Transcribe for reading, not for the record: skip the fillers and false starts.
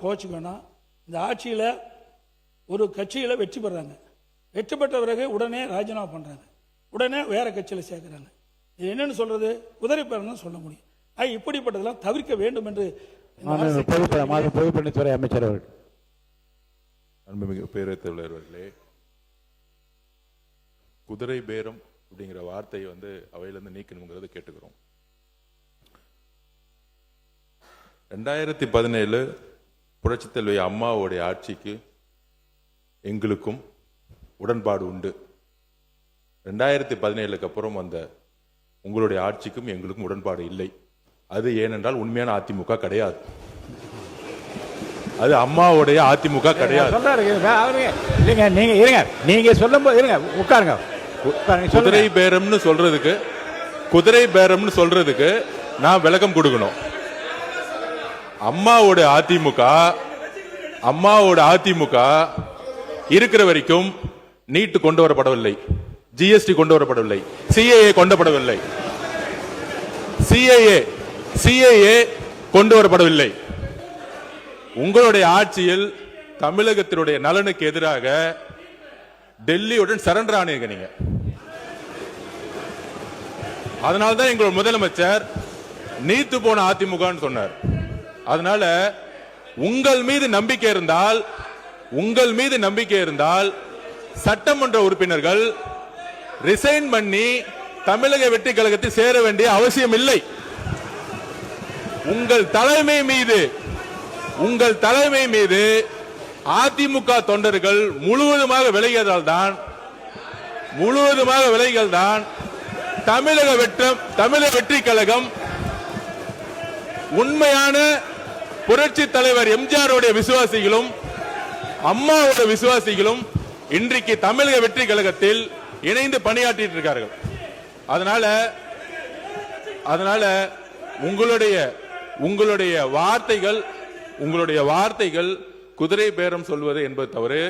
கோச்சுக்கணும். இந்த ஆட்சியில் ஒரு கட்சியில் வெற்றி பெறாங்க, வெற்றி பெற்ற பிறகு உடனே ராஜினாமா பண்ணுறாங்க, உடனே வேற கட்சியில் சேர்க்குறாங்க. இது என்னன்னு சொல்றது? குதிரை பேரம் சொல்ல முடியும். இப்படிப்பட்டதெல்லாம் தவிர்க்க வேண்டும் என்று பொதுப்பணித்துறை அமைச்சர் அவர்கள். அன்புமிகு பேரவைத் தலைவர் அவர்களே, குதிரை பேரம் அப்படிங்கிற வார்த்தையை அவையிலிருந்து நீக்கணுங்கிறத கேட்டுக்கிறோம். 2017 புரட்சித் தலைவி அம்மாவுடைய ஆட்சிக்கு எங்களுக்கும் உடன்பாடு உண்டு. 2017க்கு அப்புறம் வந்த உங்களுடைய ஆட்சிக்கும் எங்களுக்கும் உடன்பாடு இல்லை. அது ஏனென்றால் உண்மையான அதிமுக கிடையாது, அது அம்மாவுடைய அதிமுக கிடையாது. நீங்க சொல்லும்போது இருங்க, உட்காருங்க. குதிரை பேரம்னு சொல்றதுக்கு நான் விளக்கம் கொடுக்கணும். அம்மாவோட அதிமுக இருக்கிற வரைக்கும் நீட் கொண்டு வரப்படவில்லை, ஜிஎஸ்டி கொண்டு வரப்படவில்லை, சிஏஏ கொண்டப்படவில்லை, சிஏஏ கொண்டு வரப்படவில்லை. உங்களுடைய ஆட்சியில் தமிழகத்தினுடைய நலனுக்கு எதிராக டெல்லியுடன் சரண்டர் ஆனீங்க நீங்க. அதனால்தான் எங்களோட முதலமைச்சர் நீத்து போன அதிமுக சொன்னார். அதனால உங்கள் மீது நம்பிக்கை இருந்தால் சட்டமன்ற உறுப்பினர்கள் ரிசைன் பண்ணி தமிழக வெற்றி கழகத்தில் சேர வேண்டிய அவசியம் இல்லை. உங்கள் தலைமை மீது அதிமுக தொண்டர்கள் முழுவதுமாக விலகியதால் தான் தமிழக வெற்றி கழகம் உண்மையான புரட்சி தலைவர் எம்ஜிஆருடைய விசுவாசிகளும் அம்மாவோட விசுவாசிகளும் இன்றைக்கு தமிழக வெற்றி கழகத்தில் இணைந்து பணியாற்றிட்டு இருக்கார்கள். அதனால உங்களுடைய வார்த்தைகள் குதிரை பேரம் சொல்வது என்பது தவறு.